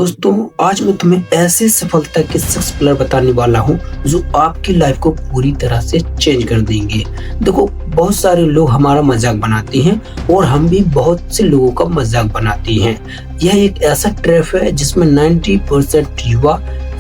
दोस्तों, आज मैं तुम्हें ऐसे सफलता के 6 पिलर बताने वाला हूँ जो आपकी लाइफ को पूरी तरह से चेंज कर देंगे। देखो, बहुत सारे लोग हमारा मजाक बनाते हैं और हम भी बहुत से लोगों का मजाक बनाते हैं। यह एक ऐसा ट्रैप है जिसमें 90% युवा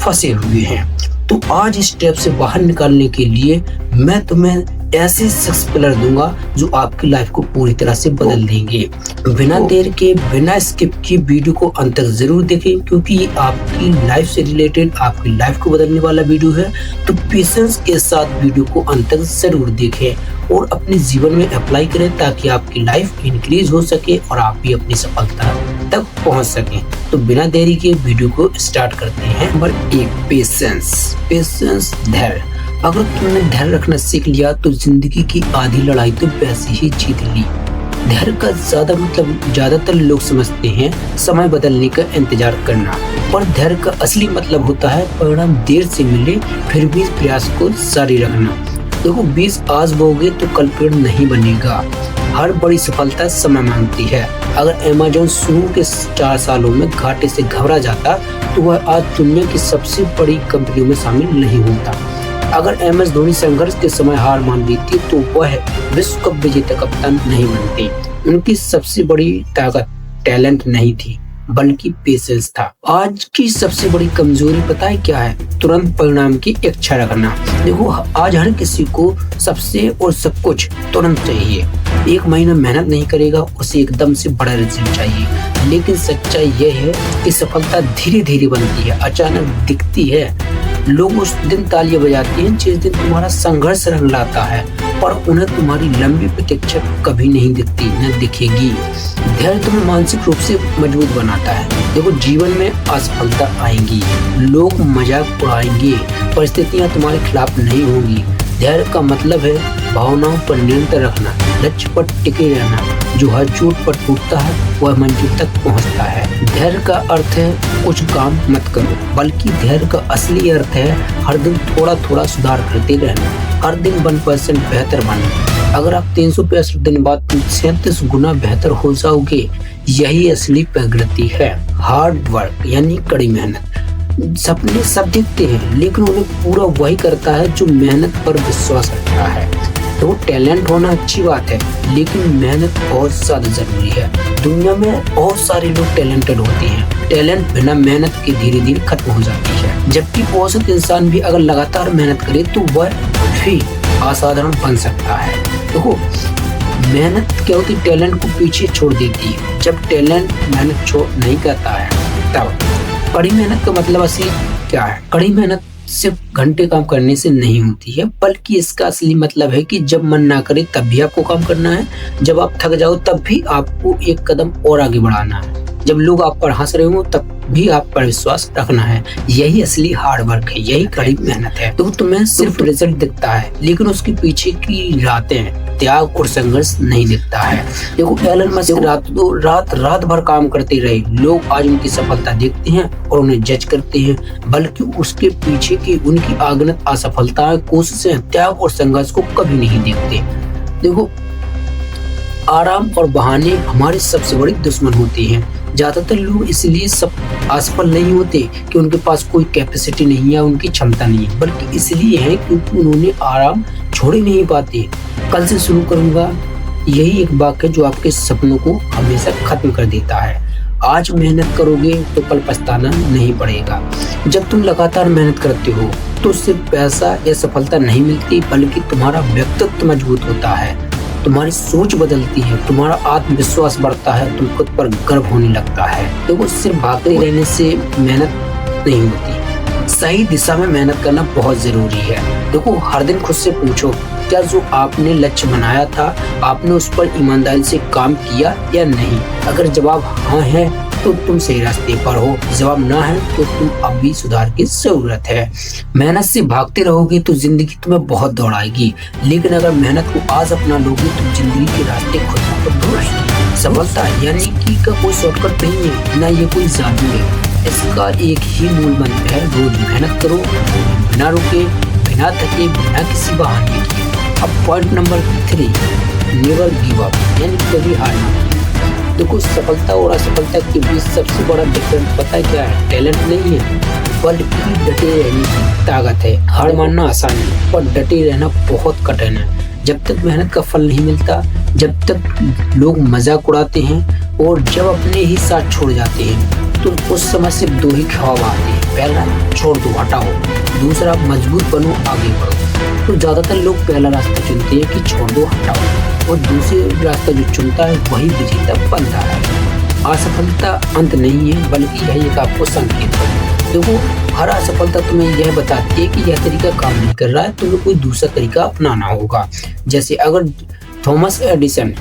फंसे हुए हैं। तो आज इस ट्रैप से बाहर निकालने के लिए मैं तुम्हें ऐसे 6 पिलर दूंगा जो आपकी लाइफ को पूरी तरह से बदल देंगे। बिना देर के, बिना स्किप की वीडियो को अंत तक जरूर देखें, क्योंकि ये आपकी लाइफ से रिलेटेड, आपकी लाइफ को बदलने वाला वीडियो है। तो पेशेंस के साथ वीडियो को अंत तक जरूर देखें और अपने जीवन में अप्लाई करें ताकि आपकी लाइफ इंक्रीज हो सके और आप भी अपनी सफलता तक पहुंच सकें। तो बिना देरी के वीडियो को स्टार्ट करते हैं। नंबर 1, पेशेंस, धैर्य। अगर तुमने धैर्य रखना सीख लिया तो जिंदगी की आधी लड़ाई तो वैसे ही जीत ली। धैर्य का ज्यादातर लोग समझते हैं समय बदलने का इंतजार करना, पर धैर्य का असली मतलब होता है परिणाम देर से मिले फिर भी प्रयास को जारी रखना। देखो, बीज आज बोओगे तो कल पेड़ नहीं बनेगा। हर बड़ी सफलता समय मांगती है। अगर अमेज़न शुरू के 4 सालों में घाटे से घबरा जाता तो वह आज दुनिया की सबसे बड़ी कंपनियों में शामिल नहीं होता। अगर MS धोनी संघर्ष के समय हार मान लेती तो वह विश्व कप विजेता कप्तान नहीं बनती। उनकी सबसे बड़ी ताकत टैलेंट नहीं थी बल्कि पेशेंस था। आज की सबसे बड़ी कमजोरी पता है क्या है? तुरंत परिणाम की इच्छा रखना। देखो, आज हर किसी को सबसे और सब कुछ तुरंत चाहिए। 1 महीना मेहनत नहीं करेगा, उसे एकदम से बड़ा रिजल्ट चाहिए। लेकिन सच्चाई यह है कि सफलता धीरे धीरे बनती है, अचानक दिखती है। लोग उस दिन तालियां बजाते हैं जिस दिन तुम्हारा संघर्ष रंग लाता है, पर उन्हें तुम्हारी लंबी प्रतीक्षा कभी नहीं दिखती, न दिखेगी। धैर्य तुम्हें मानसिक रूप से मजबूत बनाता है। देखो, जीवन में असफलता आएगी, लोग मजाक उड़ाएंगे, परिस्थितियां तुम्हारे खिलाफ नहीं होंगी। धैर्य का मतलब है भावनाओं पर नियंत्रण रखना, लक्ष्य पर टिके रहना। जो हर चोट पर टूटता है वह मंजिल तक पहुंचता है। धैर्य का अर्थ है कुछ काम मत करो, बल्कि धैर्य का असली अर्थ है हर दिन थोड़ा थोड़ा सुधार करते रहना, हर दिन 1% बेहतर बनना। अगर आप 365 दिन बाद 37 गुना बेहतर हो जाओगे, यही असली प्रगति है। हार्ड वर्क यानी कड़ी मेहनत। सपने सब देखते हैं, लेकिन उन्हें पूरा वही करता है जो मेहनत पर विश्वास रखता है। तो टैलेंट होना अच्छी बात है, लेकिन मेहनत बहुत ज्यादा जरूरी है। दुनिया में बहुत सारे लोग टैलेंटेड होते हैं, टैलेंट बिना मेहनत के धीरे धीरे खत्म हो जाती है। जबकि औसत इंसान भी अगर लगातार मेहनत करे तो वह भी असाधारण बन सकता है। देखो, मेहनत क्या होती है? टैलेंट को पीछे छोड़ देती है। जब टैलेंट मेहनत छोड़ नहीं करता है तब। कड़ी मेहनत का मतलब असली क्या है? कड़ी मेहनत सिर्फ घंटे काम करने से नहीं होती है, बल्कि इसका असली मतलब है कि जब मन ना करे तब भी आपको काम करना है, जब आप थक जाओ तब भी आपको एक कदम और आगे बढ़ाना है, जब लोग आप पर हंस रहे हो तब भी आप पर विश्वास रखना है। यही असली हार्ड वर्क है, यही कड़ी मेहनत है। तो तुम्हें सिर्फ रिजल्ट दिखता है, लेकिन उसके पीछे की रातें, त्याग और संघर्ष नहीं दिखता है। देखो, एलन मस्क रात भर काम करते रहे। लोग आज उनकी सफलता देखते हैं और उन्हें जज करते हैं, बल्कि उसके पीछे की उनकी अगणित असफलताएं, कोशिशें, त्याग और संघर्ष को कभी नहीं देखते। देखो, आराम और बहाने हमारे सबसे बड़ी दुश्मन होते हैं। ज्यादातर लोग इसलिए सब असफल नहीं होते कि उनके पास कोई कैपेसिटी नहीं है, उनकी क्षमता नहीं है, बल्कि इसलिए है क्योंकि उन्होंने आराम छोड़ ही नहीं पाते। कल से शुरू करूंगा, यही एक वाक्य जो आपके सपनों को हमेशा खत्म कर देता है। आज मेहनत करोगे तो कल पछताना नहीं पड़ेगा। जब तुम लगातार मेहनत करते हो तो सिर्फ पैसा या सफलता नहीं मिलती, बल्कि तुम्हारा व्यक्तित्व मजबूत होता है, तुम्हारी सोच बदलती है, तुम्हारा आत्मविश्वास बढ़ता है, तुम खुद पर गर्व होने लगता है। देखो, सिर्फ भागते रहने से मेहनत नहीं होती, सही दिशा में मेहनत करना बहुत जरूरी है। देखो, हर दिन खुद से पूछो, क्या जो आपने लक्ष्य बनाया था आपने उस पर ईमानदारी से काम किया या नहीं? अगर जवाब हाँ है तो तुम सही रास्ते पर हो, जवाब ना है तो तुम अभी सुधार की जरूरत है। मेहनत से भागते रहोगे तो जिंदगी तुम्हें बहुत दौड़ाएगी, लेकिन अगर मेहनत को आज अपना लोगे तो जिंदगी के रास्ते खुद ब खुद दौड़ाएंगे। सफलता यानी कि का कोई शॉर्टकट नहीं है, ना ये कोई जादू है। इसका एक ही मूल मंत्र है, रोज मेहनत करो, बिना रुके, बिना थके, बिना किसी बहाने के। अब point number 3, never give up यानी कभी हारना। देखो, सफलता और असफलता के बीच सबसे बड़ा डिफरेंस पता है क्या है? टैलेंट नहीं है, बल्कि डटे रहने की ताकत है। हार मानना आसान है, पर डटे रहना बहुत कठिन है। जब तक मेहनत का फल नहीं मिलता, जब तक लोग मजाक उड़ाते हैं और जब अपने ही साथ छोड़ जाते हैं, तो उस समय सिर्फ दो ही ख्वाब आते हैं। पहला, छोड़ दो, हटाओ। दूसरा, मजबूत बनो, आगे बढ़ो। तो ज्यादातर लोग पहला रास्ता चुनते हैं कि छोड़ दो, हटाओ, और दूसरे रास्ता जो चुनता है वही विजेता बनता है। असफलता अंत नहीं है, बल्कि यह एक आपको संकेत है। देखो, हर असफलता तुम्हें यह बताती है कि यह तरीका काम नहीं कर रहा है, तुम्हें कोई दूसरा तरीका अपनाना होगा। जैसे अगर थॉमस एडिसन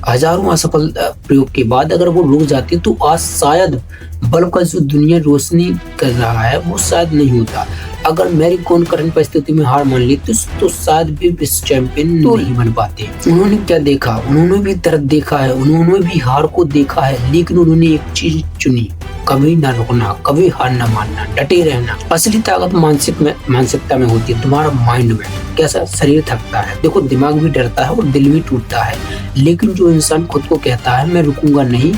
हजारों असफल प्रयोग के बाद अगर वो रुक जाते तो आज शायद बल्ब का जो दुनिया रोशनी कर रहा है वो शायद नहीं होता। अगर मैरी कॉम कठिन परिस्थिति में हार मान लेती तो शायद भी विश्व चैंपियन नहीं बन पाते। उन्होंने क्या देखा? उन्होंने भी दर्द देखा है, उन्होंने भी हार को देखा है, लेकिन उन्होंने एक चीज चुनी, कभी ना रुकना, कभी हार ना मानना, डटे रहना। असली ताकत मानसिकता में होती है, तुम्हारा माइंड में। कैसा? शरीर थकता है, देखो, दिमाग भी डरता है और दिल भी टूटता है, लेकिन जो इंसान खुद को कहता है मैं रुकूंगा नहीं,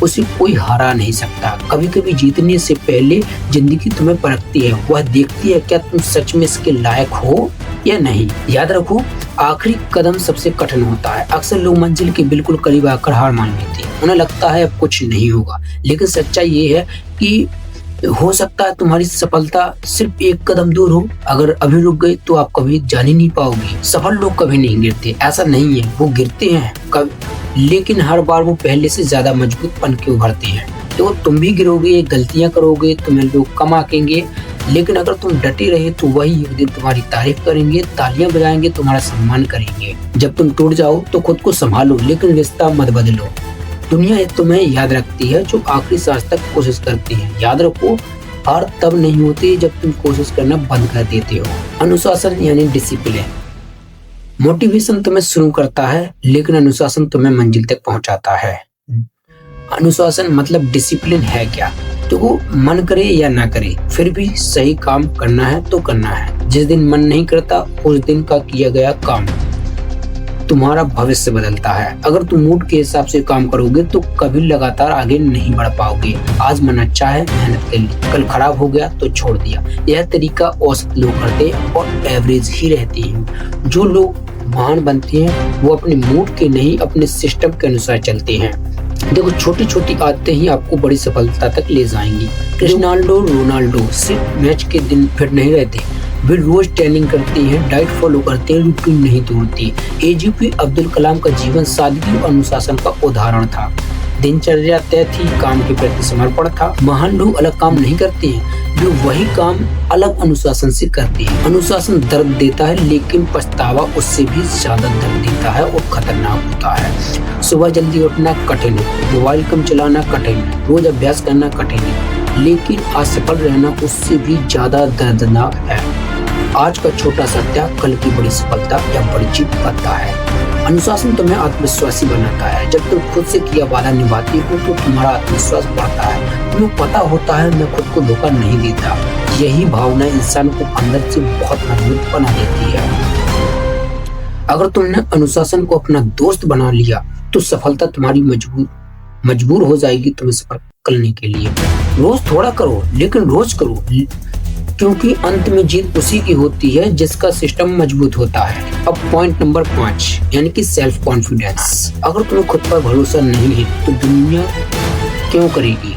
उसे कोई हरा नहीं सकता। कभी कभी जीतने से पहले जिंदगी तुम्हें परखती है, वह देखती है क्या तुम सच में इसके लायक हो या नहीं। याद रखो, आखिरी कदम सबसे कठिन होता है। अक्सर लोग मंजिल के बिल्कुल करीब आकर हार मान लेते हैं, उन्हें लगता है अब कुछ नहीं होगा, लेकिन सच्चाई ये है कि हो सकता है तुम्हारी सफलता सिर्फ एक कदम दूर हो। अगर अभी रुक गए तो आप कभी जान ही नहीं पाओगे। सफल लोग कभी नहीं गिरते, ऐसा नहीं है, वो गिरते हैं कभी, लेकिन हर बार वो पहले से ज्यादा मजबूत बन के उभरते हैं। तो तुम भी गिरोगे, गलतियां करोगे, तुम्हें लोग कम आंकेंगे, लेकिन अगर तुम डटे रहे तो वही एक दिन तुम्हारी तारीफ करेंगे, तालियां बजाएंगे, तुम्हारा सम्मान करेंगे। जब तुम टूट जाओ तो खुद को संभालो, लेकिन रिश्ता मत बदलो। दुनिया तुम्हें याद रखती है जो आखिरी सांस तक कोशिश करती है। याद रखो, हार तब नहीं होती जब तुम कोशिश करना बंद कर देते हो। अनुशासन यानी डिसिप्लिन। मोटिवेशन तुम्हें शुरू करता है, लेकिन अनुशासन तुम्हें मंजिल तक पहुंचाता है। अनुशासन मतलब डिसिप्लिन है क्या? तो वो मन करे या ना करे, फिर भी सही काम करना है तो करना है। जिस दिन मन नहीं करता, उस दिन का किया गया काम तुम्हारा भविष्य बदलता है। अगर तुम मूड के हिसाब से काम करोगे तो कभी लगातार आगे नहीं बढ़ पाओगे। आज मन अच्छा है, मेहनत कर ली, कल खराब हो गया तो छोड़ दिया। यह तरीका औसत लोग करते हैं और एवरेज ही रहते हैं। जो लोग महान बनते हैं वो अपने मूड के नहीं, अपने सिस्टम के अनुसार चलते हैं। देखो, छोटी छोटी आदतें ही आपको बड़ी सफलता तक ले जाएंगी। क्रिस्टियानो रोनाल्डो सिर्फ मैच के दिन फिट नहीं रहते, वे रोज ट्रेनिंग करते हैं, डाइट फॉलो करते हैं, रूटीन नहीं तोड़ते। एपीजे अब्दुल कलाम का जीवन सादगी और अनुशासन का उदाहरण था। दिनचर्या तय थी, काम के प्रति समर्पण था। महान लोग अलग काम नहीं करते हैं, वे वही काम अलग अनुशासन से करते हैं। अनुशासन दर्द देता है, लेकिन पछतावा उससे भी ज्यादा दर्द देता है और खतरनाक होता है। सुबह जल्दी उठना कठिन है, मोबाइल कम चलाना कठिन है, रोज अभ्यास करना कठिन है, लेकिन असफल रहना उससे भी ज्यादा दर्दनाक है। आज का छोटा सा त्याग कल की बड़ी सफलता या बड़ी जीत बनता है। अनुशासन तुम्हें आत्मविश्वासी बनाता है। जब तुम खुद से किया वादा निभाती हो तो तुम्हारा आत्मविश्वास बढ़ता है। तुम्हें पता होता है मैं खुद को धोखा नहीं देता। यही भावना इंसान को अंदर से बहुत मजबूत बना देती है। अगर तुमने अनुशासन को अपना दोस्त बना लिया तो सफलता तुम्हारी मजबूर हो जाएगी तुम्हें सफल करने के लिए। रोज थोड़ा करो, लेकिन रोज करो, क्योंकि अंत में जीत उसी की होती है जिसका सिस्टम मजबूत होता है। अब पॉइंट नंबर 5 यानी कि सेल्फ कॉन्फिडेंस। अगर तुम्हें खुद पर भरोसा नहीं है तो दुनिया क्यों करेगी?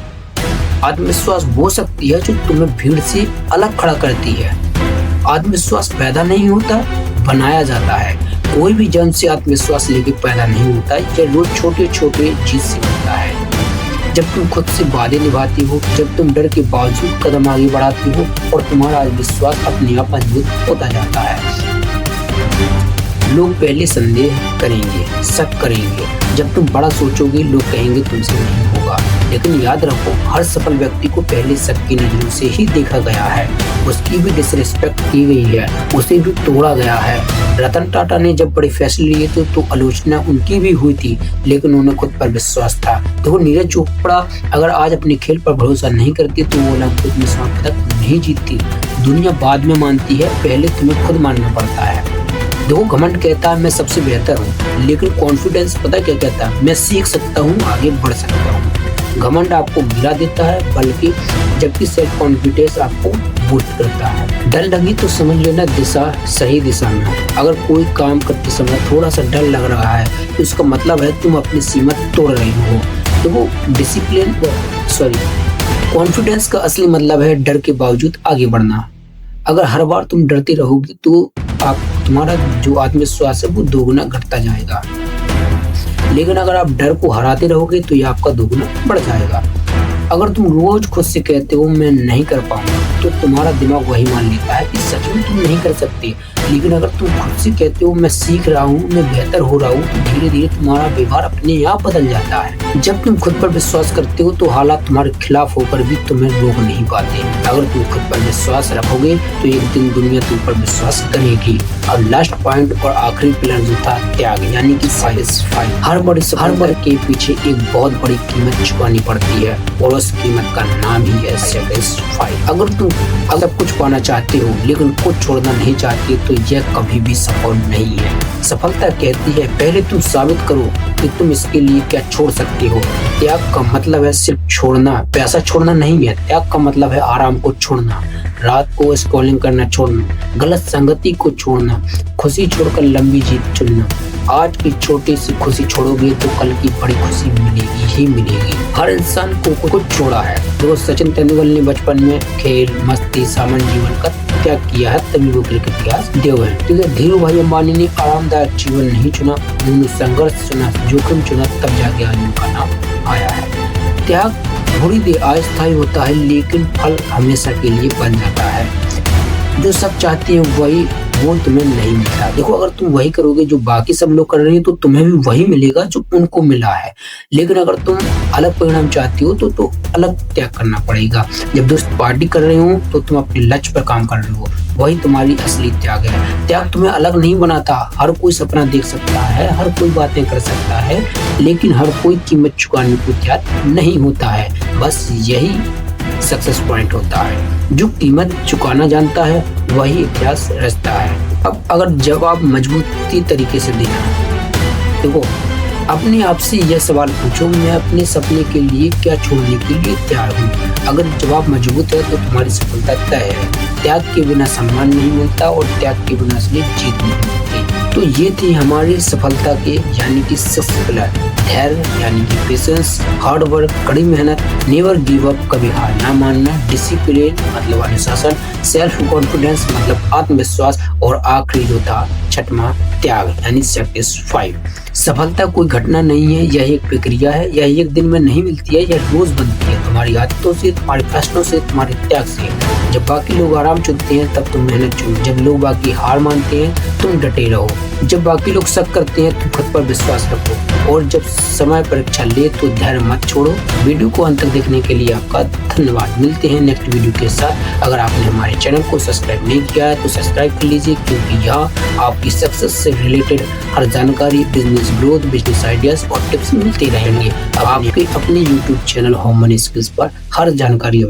आत्मविश्वास वो शक्ति है जो तुम्हें भीड़ से अलग खड़ा करती है। आत्मविश्वास पैदा नहीं होता, बनाया जाता है। कोई भी जन्म से आत्मविश्वास लेके पैदा नहीं होता, यह रोज छोटे छोटे चीज से होता है। जब तुम खुद से वादे निभाती हो, जब तुम डर के बावजूद कदम आगे बढ़ाती हो और तुम्हारा विश्वास अपने आप मजबूत होता जाता है। लोग पहले संदेह करेंगे, शक करेंगे। जब तुम बड़ा सोचोगे लोग कहेंगे तुमसे नहीं होगा, लेकिन याद रखो हर सफल व्यक्ति को पहले शक की नजरों से ही देखा गया है। उसकी भी डिसरिस्पेक्ट की गई है, उसे भी तोड़ा गया है। रतन टाटा ने जब बड़े फैसले लिए थे तो आलोचना उनकी भी हुई थी, लेकिन उन्हें खुद पर विश्वास था। देखो, नीरज चोपड़ा अगर आज अपने खेल पर भरोसा नहीं करती तो वो ओलंपिक में स्वर्ण पदक नहीं जीतती। दुनिया बाद में मानती है, पहले तुम्हें खुद मानना पड़ता है। देखो घमंड कहता है मैं सबसे बेहतर हूँ, लेकिन कॉन्फिडेंस पता क्या कहता है, मैं सीख सकता हूँ, आगे बढ़ सकता हूँ। घमंड आपको गिरा देता है, बल्कि जबकि सेल्फ कॉन्फिडेंस आपको बूस्ट करता है। डर लगी तो समझ लेना दिशा सही दिशा में। अगर कोई काम करते समय थोड़ा सा डर लग रहा है तो इसका मतलब है तुम अपनी सीमा तोड़ रहे हो। तो वो कॉन्फिडेंस का असली मतलब है डर के बावजूद आगे बढ़ना। अगर हर बार तुम डरते रहोगे तो तुम्हारा जो आत्मविश्वास है वो दोगुना घटता जाएगा, लेकिन अगर आप डर को हराते रहोगे तो ये आपका दोगुना बढ़ जाएगा। अगर तुम रोज खुद से कहते हो मैं नहीं कर पाऊंगा, तो तुम्हारा दिमाग वही मान लेता है कि सच में तुम नहीं कर सकते। लेकिन अगर तुम खुद से कहते हो मैं सीख रहा हूँ, मैं बेहतर हो रहा हूँ, तो धीरे धीरे तुम्हारा व्यवहार अपने आप बदल जाता है। जब तुम खुद पर विश्वास करते हो तो हालात तुम्हारे खिलाफ होकर भी तुम्हें रोक नहीं पाते। अगर तुम खुद पर विश्वास रखोगे तो एक दिन दुनिया तुम पर विश्वास करेगी। और लास्ट पॉइंट और आखिरी पिलर जो था त्याग, यानी कि सैटिस्फाई। हर बड़ी के पीछे एक बहुत बड़ी कीमत चुकानी पड़ती है और उस कीमत का नाम ही है सैटिस्फाई। अगर तुम कुछ पाना चाहते हो लेकिन कुछ छोड़ना नहीं चाहते तो यह कभी भी सफल नहीं है। सफलता कहती है पहले तुम साबित करो कि तुम इसके लिए क्या छोड़ सकते हो। त्याग का मतलब है सिर्फ छोड़ना, पैसा छोड़ना नहीं है। त्याग का मतलब है आराम को छोड़ना, रात को स्क्रॉलिंग करना छोड़ना, गलत संगति को छोड़ना, खुशी छोड़कर लंबी जीत चुनना। आज की छोटी सी खुशी छोड़ोगे तो कल की बड़ी खुशी मिलेगी ही मिलेगी। हर इंसान को कुछ छोड़ा है। देखो सचिन तेंदुलकर ने बचपन में खेल, मस्ती, सामान्य जीवन का त्याग किया है, तभी वो क्रिकेट इतिहास देव है। ठीक है, धीरू भाई अंबानी ने आरामदायक जीवन नहीं चुना, उन्होंने संघर्ष चुना, जोखिम चुना, तब जाके आज उनका नाम आया है। त्याग थोड़ी देर अस्थायी होता है, लेकिन फल हमेशा के लिए बन जाता है। जो सब चाहते हैं वही वो तुम्हें नहीं मिलता। देखो अगर तुम वही करोगे जो बाकी सब लोग कर रहे हैं तो तुम्हें भी वही मिलेगा जो उनको मिला है। लेकिन अगर तुम अलग परिणाम चाहती हो तो अलग त्याग करना पड़ेगा। जब दोस्त पार्टी कर रहे हो तो तुम अपने लक्ष्य पर काम कर रहे हो, वही तुम्हारी असली त्याग है। त्याग तुम्हें अलग नहीं बनाता। हर कोई सपना देख सकता है, हर कोई बातें कर सकता है, लेकिन हर कोई कीमत चुकाने को तैयार नहीं होता है। बस यही सक्सेस पॉइंट होता है। जो कीमत चुकाना जानता है वही इतिहास रचता है। अब अगर जवाब मजबूती तरीके से देना, देखो अपने आप से यह सवाल पूछो, मैं अपने सपने के लिए क्या छोड़ने के लिए तैयार हूँ। अगर जवाब मजबूत है तो तुम्हारी सफलता तय है। त्याग के बिना सम्मान नहीं मिलता और त्याग के बिना असली जीत नहीं मिलती। तो ये थी हमारी सफलता के यानी कि 6 पिलर। धैर्य यानी कि पेशेंस, हार्ड वर्क, कड़ी मेहनत, नेवर गिव अप, कभी हार ना मानना, डिसिप्लिन मतलब अनुशासन, सेल्फ कॉन्फिडेंस मतलब आत्मविश्वास, और आखिरी जो था छठवां त्याग यानी सैटिस्फाई। सफलता कोई घटना नहीं है, यह एक प्रक्रिया है। यह एक दिन में नहीं मिलती है, यह रोज बनती है, तुम्हारी आदतों से, तुम्हारे फैसलों से, तुम्हारे त्याग से। जब बाकी लोग आराम चुनते हैं तब तुम मेहनत चुनो, जब लोग बाकी हार मानते हैं तुम डटे रहो, जब बाकी लोग शक करते हैं तुम खुद पर विश्वास रखो, और जब समय परीक्षा ले तो धैर्य मत छोड़ो। वीडियो को अंत तक देखने के लिए आपका धन्यवाद। मिलते हैं नेक्स्ट वीडियो के साथ। अगर आपने हमारे चैनल को सब्सक्राइब नहीं किया है तो सब्सक्राइब कर लीजिए, क्योंकि यहाँ आपकी सक्सेस से रिलेटेड हर जानकारी, बिजनेस ग्रोथ, बिजनेस आइडियाज और टिप्स मिलते रहेंगे। अब आपके अपने YouTube channel home money skills पर हर जानकारी